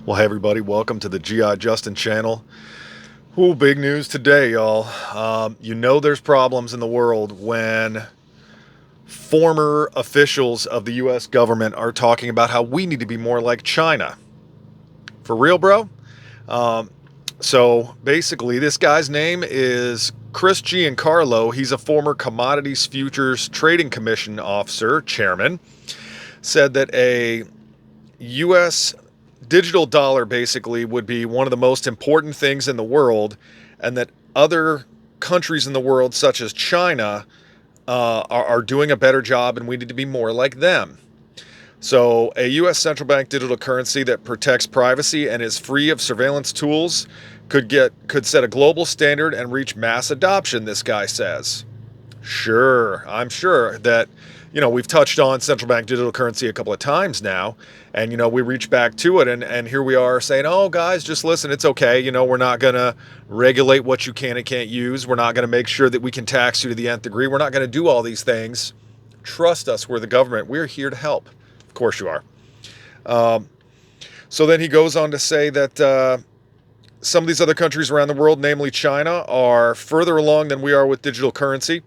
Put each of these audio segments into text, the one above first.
Well, hey everybody, welcome to the GI Justin channel. Ooh, big news today, y'all. There's problems in the world when former officials of the U.S. government are talking about how we need to be more like China. For real, bro? Um, so basically, this guy's name is Chris Giancarlo. He's a former Commodities Futures Trading Commission officer, chairman, said that a U.S. digital dollar basically would be one of the most important things in the world, and that other countries in the world, such as China, are doing a better job, and we need to be more like them. So, a U.S. central bank digital currency that protects privacy and is free of surveillance tools could set a global standard and reach mass adoption. This guy says. Sure, I'm sure that, we've touched on central bank digital currency a couple of times now, and, we reach back to it, and here we are saying, oh, guys, just listen, it's okay. We're not going to regulate what you can and can't use. We're not going to make sure that we can tax you to the nth degree. We're not going to do all these things. Trust us, we're the government. We're here to help. Of course you are. So then he goes on to say that some of these other countries around the world, namely China, are further along than we are with digital currency.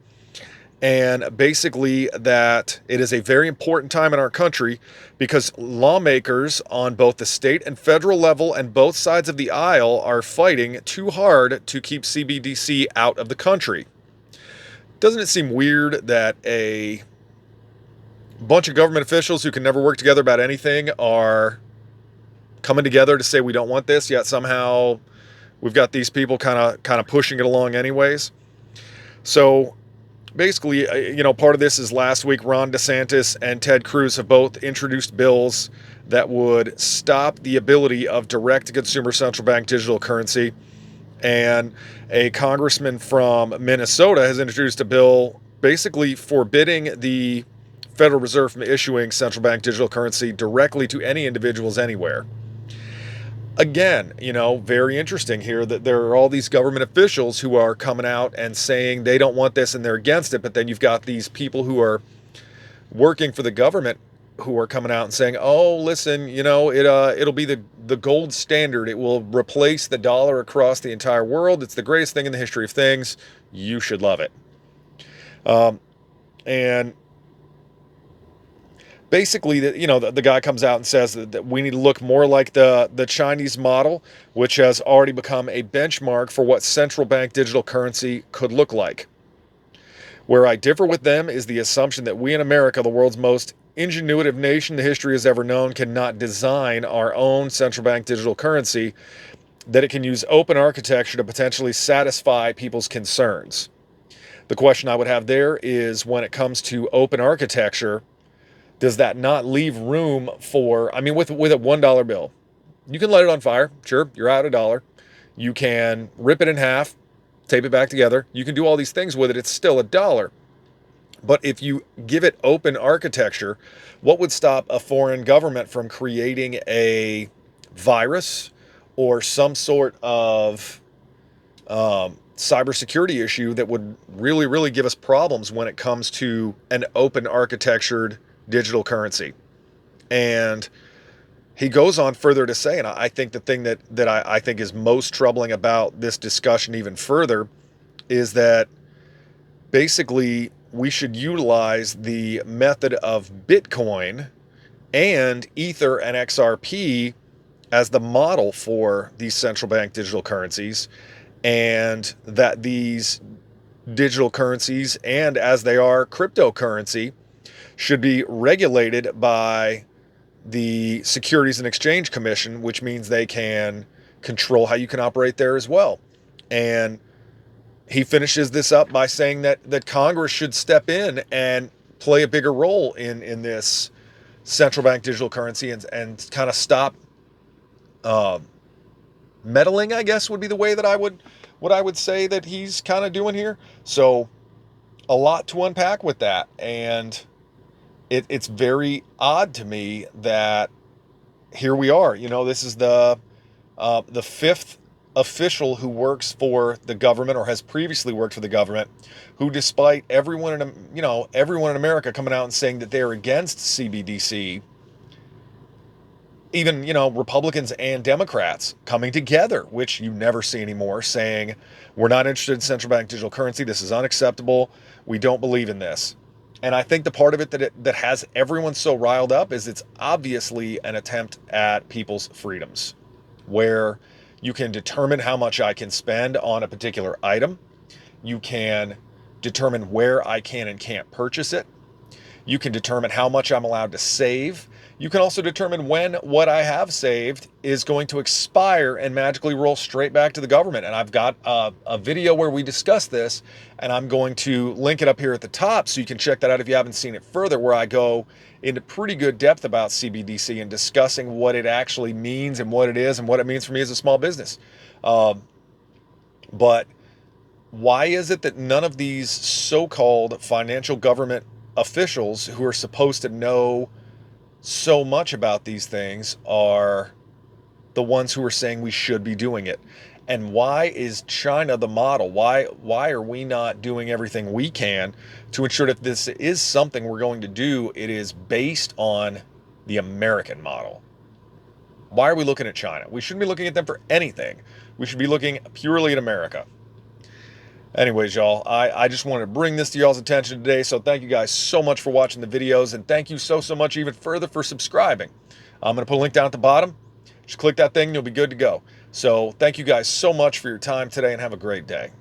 And basically, that it is a very important time in our country because lawmakers on both the state and federal level and both sides of the aisle are fighting too hard to keep CBDC out of the country. Doesn't it seem weird that a bunch of government officials who can never work together about anything are coming together to say we don't want this, yet somehow we've got these people kind of pushing it along anyways? So basically, part of this is last week, Ron DeSantis and Ted Cruz have both introduced bills that would stop the ability of direct-to-consumer central bank digital currency. And a congressman from Minnesota has introduced a bill basically forbidding the Federal Reserve from issuing central bank digital currency directly to any individuals anywhere. Again, very interesting here that there are all these government officials who are coming out and saying they don't want this and they're against it. But then you've got these people who are working for the government who are coming out and saying, oh, listen, it'll be the gold standard. It will replace the dollar across the entire world. It's the greatest thing in the history of things. You should love it. And basically, the guy comes out and says that we need to look more like the Chinese model, which has already become a benchmark for what central bank digital currency could look like. Where I differ with them is the assumption that we in America, the world's most ingenuitive nation the history has ever known, cannot design our own central bank digital currency, that it can use open architecture to potentially satisfy people's concerns. The question I would have there is, when it comes to open architecture, does that not leave room for, with a $1 bill, you can light it on fire. Sure, you're out a dollar. You can rip it in half, tape it back together. You can do all these things with it. It's still a dollar. But if you give it open architecture, what would stop a foreign government from creating a virus or some sort of cybersecurity issue that would really, really give us problems when it comes to an open architectured digital currency? And he goes on further to say, and I think the thing that I think is most troubling about this discussion even further is that basically we should utilize the method of Bitcoin and Ether and XRP as the model for these central bank digital currencies, and that these digital currencies, and as they are cryptocurrency, should be regulated by the Securities and Exchange Commission, which means they can control how you can operate there as well. And he finishes this up by saying that Congress should step in and play a bigger role in this central bank digital currency and kind of stop meddling, I guess would be the way that I would say that he's kind of doing here. So a lot to unpack with that. And it's very odd to me that here we are. This is the fifth official who works for the government or has previously worked for the government, who, despite everyone in America coming out and saying that they're against CBDC, even, Republicans and Democrats coming together, which you never see anymore, saying, we're not interested in central bank digital currency. This is unacceptable. We don't believe in this. And I think the part of it that has everyone so riled up is it's obviously an attempt at people's freedoms, where you can determine how much I can spend on a particular item. You can determine where I can and can't purchase it. You can determine how much I'm allowed to save. You can also determine when what I have saved is going to expire and magically roll straight back to the government. And I've got a video where we discuss this, and I'm going to link it up here at the top so you can check that out if you haven't seen it further, where I go into pretty good depth about CBDC and discussing what it actually means and what it is and what it means for me as a small business. But why is it that none of these so-called financial government officials who are supposed to know so much about these things are the ones who are saying we should be doing it? And why is China the model? Why are we not doing everything we can to ensure that if this is something we're going to do, it is based on the American model? Why are we looking at China? We shouldn't be looking at them for anything. We should be looking purely at America. Anyways, y'all, I just wanted to bring this to y'all's attention today. So thank you guys so much for watching the videos, and thank you so much even further for subscribing. I'm going to put a link down at the bottom. Just click that thing and you'll be good to go. So thank you guys so much for your time today, and have a great day.